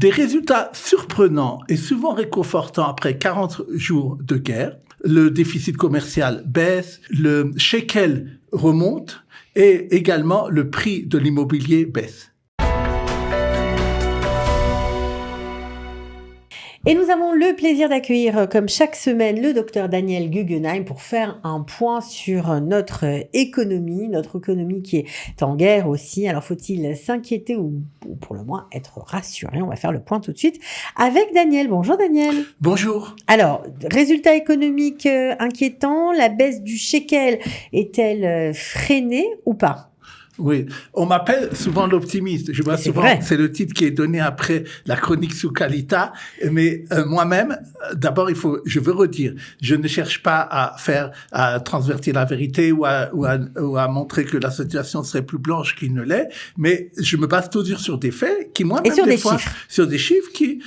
Des résultats surprenants et souvent réconfortants après 40 jours de guerre. Le déficit commercial baisse, le shekel remonte et également le prix de l'immobilier baisse. Et nous avons le plaisir d'accueillir, comme chaque semaine, le docteur Daniel Guggenheim pour faire un point sur notre économie qui est en guerre aussi. Alors, faut-il s'inquiéter ou pour le moins être rassuré? On va faire le point tout de suite avec Daniel. Bonjour Daniel. Bonjour. Alors, résultat économique inquiétant, la baisse du shekel est-elle freinée ou pas? Oui, on m'appelle souvent l'optimiste. Je vois souvent, c'est le titre qui est donné après la chronique sous Kalita. Mais moi-même, d'abord, je veux redire, je ne cherche pas à transvertir la vérité ou à montrer que la situation serait plus blanche qu'il ne l'est. Mais je me base toujours sur des faits qui, moi-même, sur des chiffres qui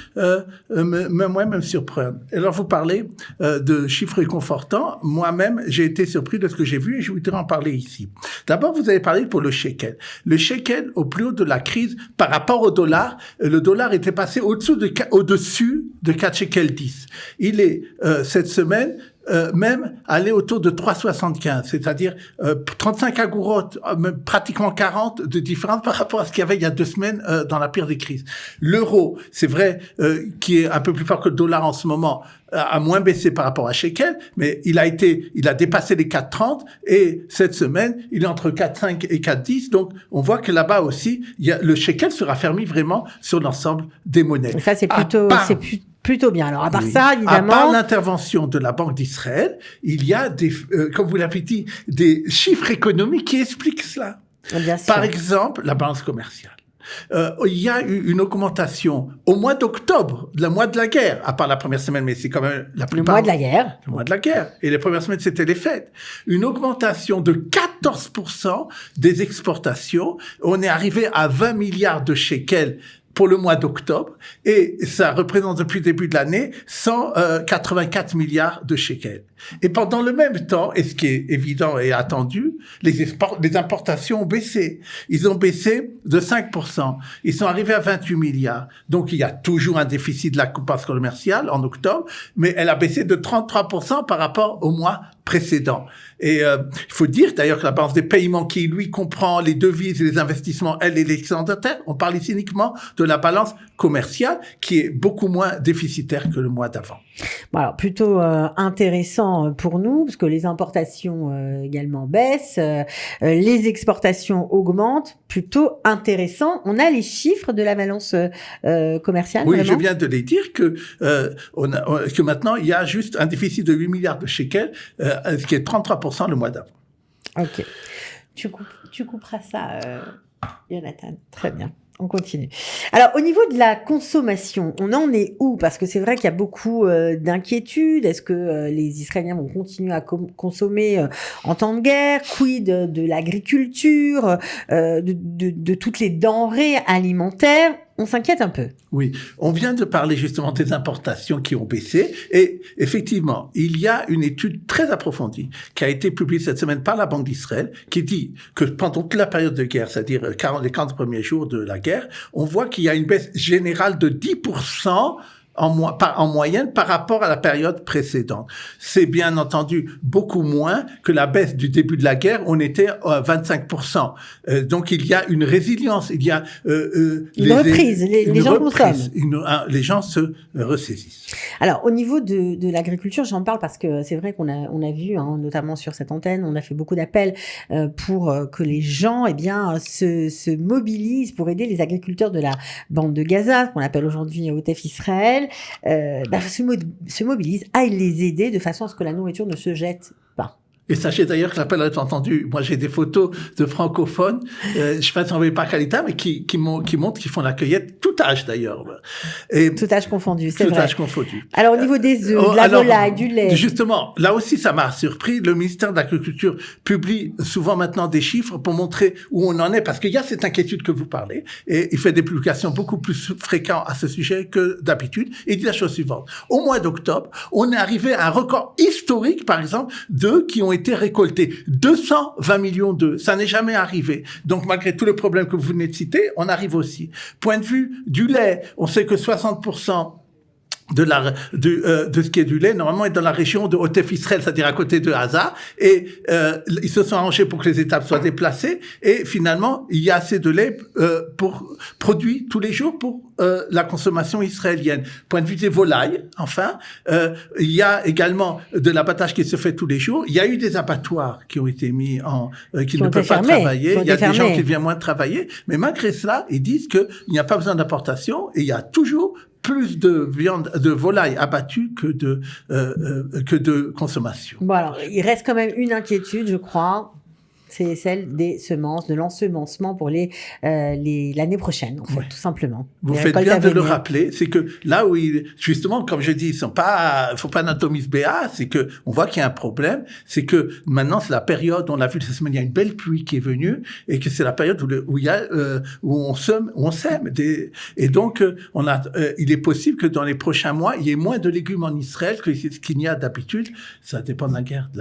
moi-même surprennent. Et alors, vous parlez de chiffres réconfortants. Moi-même, j'ai été surpris de ce que j'ai vu et je voudrais en parler ici. D'abord, vous avez parlé pour le shekel. Le shekel, au plus haut de la crise, par rapport au dollar, le dollar était passé au-dessus de 4 shekels 10. Il est, cette semaine, même aller autour de 3,75, c'est-à-dire 35 agourotes, pratiquement 40 de différence par rapport à ce qu'il y avait il y a 2 semaines dans la pire des crises. L'euro, c'est vrai, qui est un peu plus fort que le dollar en ce moment, a moins baissé par rapport à shekel, mais il a dépassé les 4,30 et cette semaine, il est entre 4,5 et 4,10. Donc, on voit que là-bas aussi, le shekel sera fermé vraiment sur l'ensemble des monnaies. Et ça, c'est plutôt bien. Alors, à part ça, évidemment. À part l'intervention de la Banque d'Israël, il y a comme vous l'avez dit, des chiffres économiques qui expliquent cela. Bien sûr. Par exemple, la balance commerciale. Il y a eu une augmentation au mois d'octobre, le mois de la guerre, à part la première semaine, mais c'est quand même la plupart. Le mois de la guerre. Le mois de la guerre. Et les premières semaines, c'était les fêtes. Une augmentation de 14% des exportations. On est arrivé à 20 milliards de shekels pour le mois d'octobre, et ça représente depuis le début de l'année 184 milliards de shekels. Et pendant le même temps, et ce qui est évident et attendu, les importations ont baissé. Ils ont baissé de 5%. Ils sont arrivés à 28 milliards. Donc il y a toujours un déficit de la balance commerciale en octobre, mais elle a baissé de 33% par rapport au mois précédent. Et il faut dire d'ailleurs que la balance des paiements qui, lui, comprend les devises et les investissements, elle et l'excédent de terre, on parle ici uniquement de la balance commerciale qui est beaucoup moins déficitaire que le mois d'avant. Bon, alors plutôt intéressant pour nous parce que les importations également baissent, les exportations augmentent, plutôt intéressant. On a les chiffres de la balance commerciale. Oui, vraiment. je viens de les dire que maintenant il y a juste un déficit de 8 milliards de shekels, ce qui est 33% le mois d'avant. Ok, tu couperas ça, Jonathan. Très bien. On continue. Alors, au niveau de la consommation, on en est où? Parce que c'est vrai qu'il y a beaucoup d'inquiétudes. Est-ce que les Israéliens vont continuer à consommer en temps de guerre? Quid de l'agriculture, de toutes les denrées alimentaires? On s'inquiète un peu. Oui, on vient de parler justement des importations qui ont baissé et effectivement, il y a une étude très approfondie qui a été publiée cette semaine par la Banque d'Israël qui dit que pendant toute la période de guerre, c'est-à-dire les 40 premiers jours de la guerre, on voit qu'il y a une baisse générale de 10% en moyenne par rapport à la période précédente. C'est bien entendu beaucoup moins que la baisse du début de la guerre, on était à 25%. Donc il y a une résilience, il y a une reprise, les gens consomment. Les gens se ressaisissent. Alors au niveau de l'agriculture, j'en parle parce que c'est vrai qu'on a vu, notamment sur cette antenne, on a fait beaucoup d'appels pour que les gens se mobilisent pour aider les agriculteurs de la bande de Gaza, qu'on appelle aujourd'hui Otef Israël, se mobilisent, aillent les aider de façon à ce que la nourriture ne se jette pas. Et sachez d'ailleurs que l'appel a été entendu. Moi, j'ai des photos de francophones, je sais pas si on veut pas Kalita, mais qui montrent qu'ils font la cueillette, tout âge d'ailleurs. Et tout âge confondu, c'est vrai. Tout âge confondu. Alors, au niveau des œufs, de la volaille, du lait. Justement, là aussi, ça m'a surpris. Le ministère de l'Agriculture publie souvent maintenant des chiffres pour montrer où on en est, parce qu'il y a cette inquiétude que vous parlez, et il fait des publications beaucoup plus fréquentes à ce sujet que d'habitude. Il dit la chose suivante. Au mois d'octobre, on est arrivé à un record historique, par exemple, d'œufs qui ont été récoltés. 220 millions d'œufs. Ça n'est jamais arrivé. Donc, malgré tous les problèmes que vous venez de citer, on arrive aussi. Point de vue du lait, on sait que 60% de ce qui est du lait, normalement, est dans la région de Otef Israël, c'est-à-dire à côté de Gaza, et ils se sont arrangés pour que les étapes soient déplacées, et finalement, il y a assez de lait pour produit tous les jours pour la consommation israélienne. Point de vue des volailles, enfin, il y a également de l'abattage qui se fait tous les jours. Il y a eu des abattoirs qui ont été mis qui ne peuvent pas travailler. Il y a des gens qui viennent moins travailler, mais malgré cela, ils disent qu'il n'y a pas besoin d'importation, et il y a toujours plus de viande, de volaille abattue que de consommation. Bon, alors, il reste quand même une inquiétude, je crois. C'est celle des semences, de l'ensemencement pour l'année prochaine, en fait, tout simplement. Vous faites bien de le rappeler. C'est que là où justement, comme je dis, il faut pas anatomisme BA, c'est que on voit qu'il y a un problème. C'est que maintenant, c'est la période, on l'a vu cette semaine, il y a une belle pluie qui est venue et que c'est la période où on sème et donc, il est possible que dans les prochains mois, il y ait moins de légumes en Israël que ce qu'il y a d'habitude. Ça dépend de la guerre,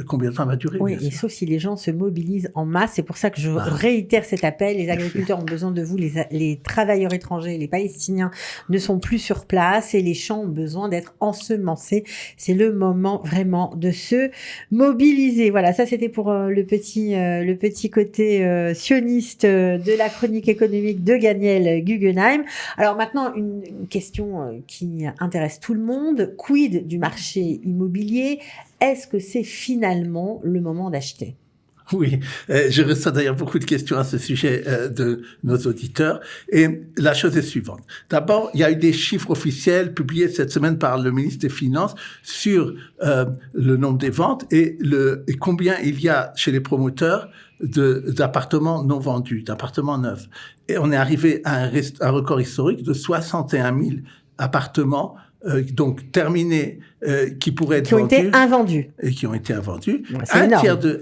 combien de temps va durer. Oui, et sauf si les gens se mobilisent en masse. C'est pour ça que je réitère cet appel. Les agriculteurs ont besoin de vous. Les travailleurs étrangers, les Palestiniens ne sont plus sur place et les champs ont besoin d'être ensemencés. C'est le moment vraiment de se mobiliser. Voilà, ça c'était pour le petit côté sioniste de la chronique économique de Daniel Guggenheim. Alors maintenant, une question qui intéresse tout le monde. Quid du marché immobilier? Est-ce que c'est finalement le moment d'acheter? Oui, je reçois d'ailleurs beaucoup de questions à ce sujet de nos auditeurs. Et la chose est suivante. D'abord, il y a eu des chiffres officiels publiés cette semaine par le ministre des Finances sur le nombre des ventes et combien il y a chez les promoteurs d'appartements non vendus, d'appartements neufs. Et on est arrivé à un record historique de 61 000 appartements donc terminés qui pourraient être vendus. Qui ont été invendus. Et qui ont été invendus. Ouais,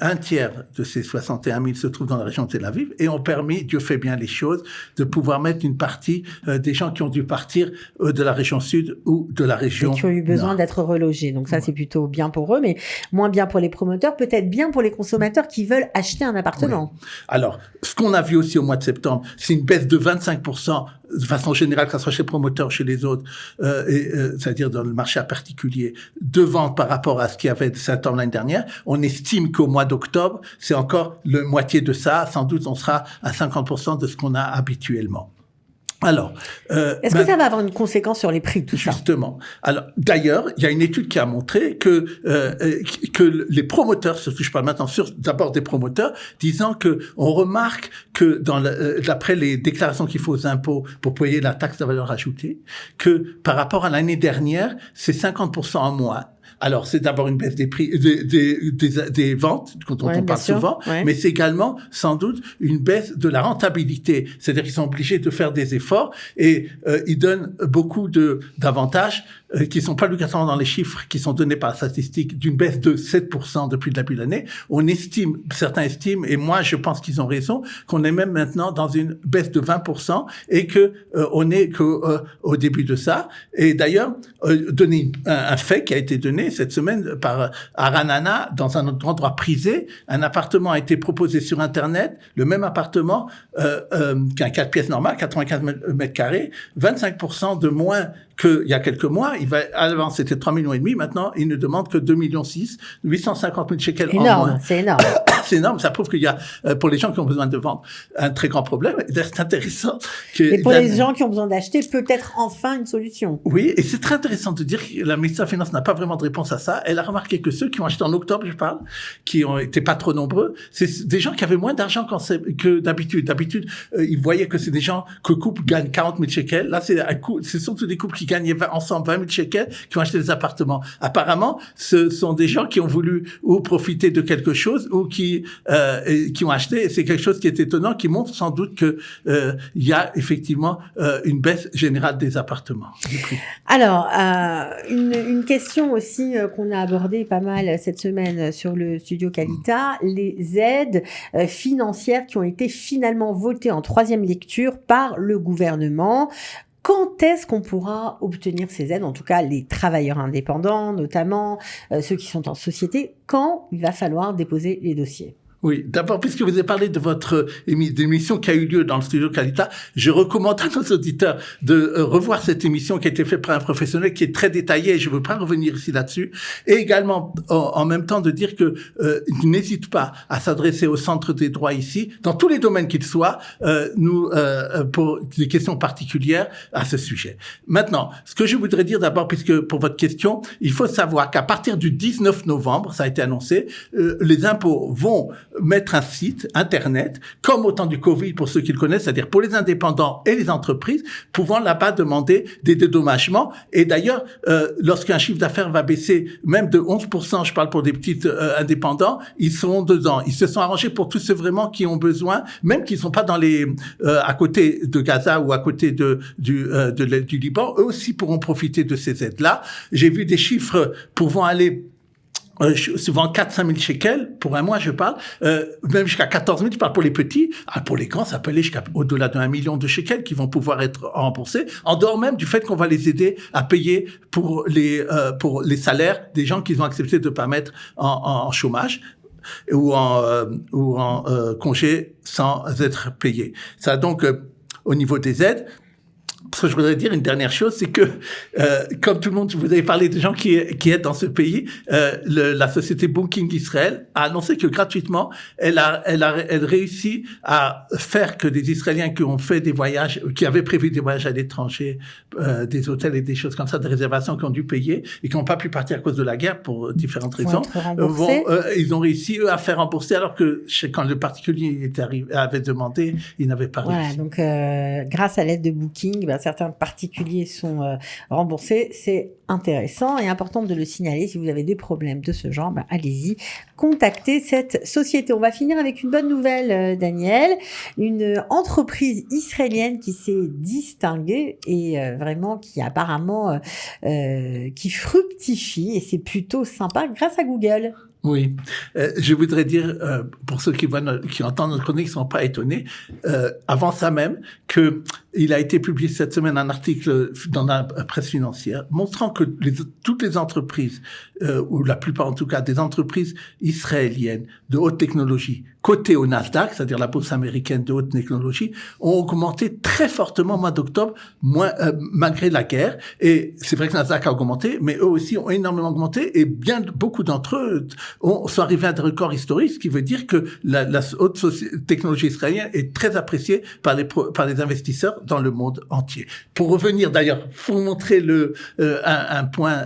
un tiers de ces 61 000 se trouvent dans la région de Tel Aviv et ont permis, Dieu fait bien les choses, de pouvoir mettre une partie des gens qui ont dû partir de la région sud ou de la région et qui ont eu besoin nord. d'être relogés. Donc ça, c'est plutôt bien pour eux, mais moins bien pour les promoteurs, peut-être bien pour les consommateurs qui veulent acheter un appartement. Oui. Alors, ce qu'on a vu aussi au mois de septembre, c'est une baisse de 25% de façon générale, que ce soit chez les promoteurs, chez les autres, c'est-à-dire dans le marché à particulier, de vente par rapport à ce qu'il y avait de septembre l'année dernière. On estime qu'au mois d'octobre, c'est encore le moitié de ça. Sans doute, on sera à 50% de ce qu'on a habituellement. Alors, est-ce que ça va avoir une conséquence sur les prix, tout ça? Justement. Alors, d'ailleurs, il y a une étude qui a montré que les promoteurs, surtout je parle maintenant d'abord des promoteurs, disant que on remarque que d'après les déclarations qu'il faut aux impôts pour payer la taxe de valeur ajoutée, que par rapport à l'année dernière, c'est 50% en moins. Alors, c'est d'abord une baisse des prix, des ventes, dont on parle souvent, mais c'est également, sans doute, une baisse de la rentabilité. C'est-à-dire qu'ils sont obligés de faire des efforts et ils donnent beaucoup d'avantages qui sont pas obligatoirement dans les chiffres qui sont donnés par la statistique, d'une baisse de 7% depuis le début de l'année. On estime, certains estiment, et moi je pense qu'ils ont raison, qu'on est même maintenant dans une baisse de 20% et que on est au début de ça. Et d'ailleurs, donner un fait qui a été donné cette semaine par Aranana dans un autre endroit prisé, un appartement a été proposé sur Internet, le même appartement qu'un 4 pièces normal, 95 mètres carrés, 25% de moins qu'il y a quelques mois. Avant, c'était 3,5 millions. Maintenant, il ne demande que 2,6 millions, 850 000 shekels en moins. C'est énorme. C'est énorme. Ça prouve qu'il y a, pour les gens qui ont besoin de vendre, un très grand problème. C'est intéressant. Et pour les gens qui ont besoin d'acheter, peut-être enfin une solution. Oui, et c'est très intéressant de dire que la ministre des Finances n'a pas vraiment de réponse à ça. Elle a remarqué que ceux qui ont acheté en octobre, je parle, qui ont été pas trop nombreux, c'est des gens qui avaient moins d'argent que d'habitude. D'habitude, ils voyaient que c'est des gens que couple gagne 40 000 shekels. Là, c'est surtout des couples qui gagnaient ensemble 20 000 shekels qui ont acheté des appartements. Apparemment, ce sont des gens qui ont voulu ou profiter de quelque chose ou qui ont acheté. Et c'est quelque chose qui est étonnant, qui montre sans doute que il y a effectivement une baisse générale des appartements. Du prix. Alors, une question aussi qu'on a abordée pas mal cette semaine sur le studio Kalita, les aides financières qui ont été finalement votées en troisième lecture par le gouvernement. Quand est-ce qu'on pourra obtenir ces aides, en tout cas les travailleurs indépendants, notamment ceux qui sont en société, quand il va falloir déposer les dossiers? Oui, d'abord, puisque vous avez parlé de votre émission qui a eu lieu dans le studio Kalita, je recommande à nos auditeurs de revoir cette émission qui a été faite par un professionnel qui est très détaillée, et je ne veux pas revenir ici là-dessus, et également en même temps de dire que n'hésite pas à s'adresser au Centre des droits ici, dans tous les domaines qu'ils soient, pour des questions particulières à ce sujet. Maintenant, ce que je voudrais dire d'abord, puisque pour votre question, il faut savoir qu'à partir du 19 novembre, ça a été annoncé, les impôts vont mettre un site internet, comme au temps du Covid pour ceux qui le connaissent, c'est-à-dire pour les indépendants et les entreprises, pouvant là-bas demander des dédommagements. Et d'ailleurs, lorsqu'un chiffre d'affaires va baisser même de 11%, je parle pour des petits indépendants, ils seront dedans. Ils se sont arrangés pour tous ceux vraiment qui ont besoin, même qui ne sont pas dans les à côté de Gaza ou à côté du Liban, eux aussi pourront profiter de ces aides-là. J'ai vu des chiffres pouvant aller souvent 4-5 000 shekels, pour un mois je parle, même jusqu'à 14 000, je parle pour les petits, pour les grands ça peut aller jusqu'à au-delà d'1 million de shekels qui vont pouvoir être remboursés, en dehors même du fait qu'on va les aider à payer pour les salaires des gens qui ont accepté de ne pas mettre en chômage ou en congé sans être payés. Ça donc, au niveau des aides, ce que je voudrais dire une dernière chose, c'est que, comme tout le monde, vous avez parlé de gens qui aident dans ce pays, la société Booking Israël a annoncé que gratuitement, elle réussit à faire que des Israéliens qui ont fait des voyages, qui avaient prévu des voyages à l'étranger, des hôtels et des choses comme ça, des réservations qui ont dû payer et qui n'ont pas pu partir à cause de la guerre pour différentes raisons, ils ont réussi eux à faire rembourser alors que quand le particulier avait demandé, il n'avait pas réussi. Voilà, donc grâce à l'aide de Booking, certains particuliers sont remboursés. C'est intéressant et important de le signaler. Si vous avez des problèmes de ce genre, allez-y, contactez cette société. On va finir avec une bonne nouvelle, Daniel. Une entreprise israélienne qui s'est distinguée et vraiment qui apparemment qui fructifie, et c'est plutôt sympa grâce à Google. Oui, je voudrais dire, pour ceux qui entendent notre chronique, ne sont pas étonnés, avant ça même, il a été publié cette semaine un article dans la presse financière montrant que toutes les entreprises, ou la plupart en tout cas, des entreprises israéliennes de haute technologie, cotées au Nasdaq, c'est-à-dire la bourse américaine de haute technologie, ont augmenté très fortement au mois d'octobre, malgré la guerre. Et c'est vrai que Nasdaq a augmenté, mais eux aussi ont énormément augmenté, et beaucoup d'entre eux sont arrivés à des records historiques, ce qui veut dire que la haute technologie israélienne est très appréciée par les investisseurs dans le monde entier. Pour revenir d'ailleurs, pour montrer un point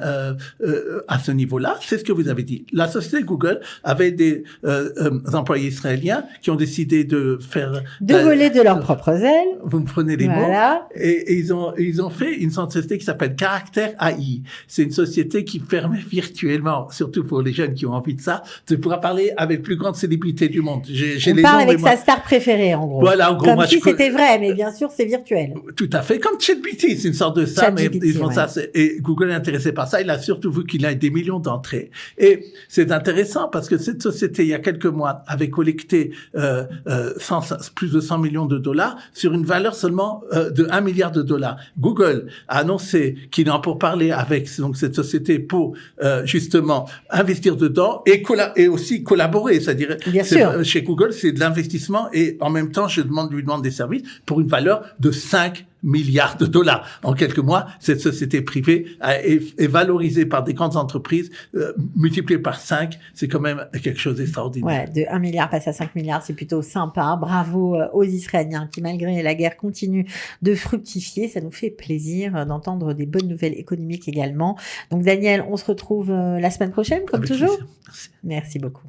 à ce niveau-là, c'est ce que vous avez dit. La société Google avait des employés israéliens qui ont décidé de voler de leurs propres ailes. Vous me prenez les mots. Et ils ont fait une société qui s'appelle Caractère AI. C'est une société qui permet virtuellement, surtout pour les jeunes qui ont envie de ça, de pouvoir parler avec les plus grandes célébrités du monde. On parle avec sa star préférée, en gros. Voilà, en gros. Comme si c'était vrai, mais bien sûr, c'est virtuel. Tout à fait. Comme ChatGPT, c'est une sorte de ça, mais ils font ça. Et Google est intéressé par ça. Il a surtout vu qu'il a des millions d'entrées. Et c'est intéressant parce que cette société, il y a quelques mois, avait collecté plus de 100 millions de dollars sur une valeur seulement de 1 milliard de dollars. Google a annoncé qu'il est en pourparlers avec donc cette société pour justement investir dedans et aussi collaborer. C'est-à-dire, chez Google, c'est de l'investissement et en même temps, lui demande des services pour une valeur de 5 milliards de dollars. En quelques mois, cette société privée est valorisée par des grandes entreprises, multipliée par 5, c'est quand même quelque chose d'extraordinaire. Ouais, de 1 milliard passer à 5 milliards, c'est plutôt sympa. Bravo aux Israéliens qui, malgré la guerre, continuent de fructifier. Ça nous fait plaisir d'entendre des bonnes nouvelles économiques également. Donc Daniel, on se retrouve la semaine prochaine, comme toujours. Plaisir. Merci beaucoup.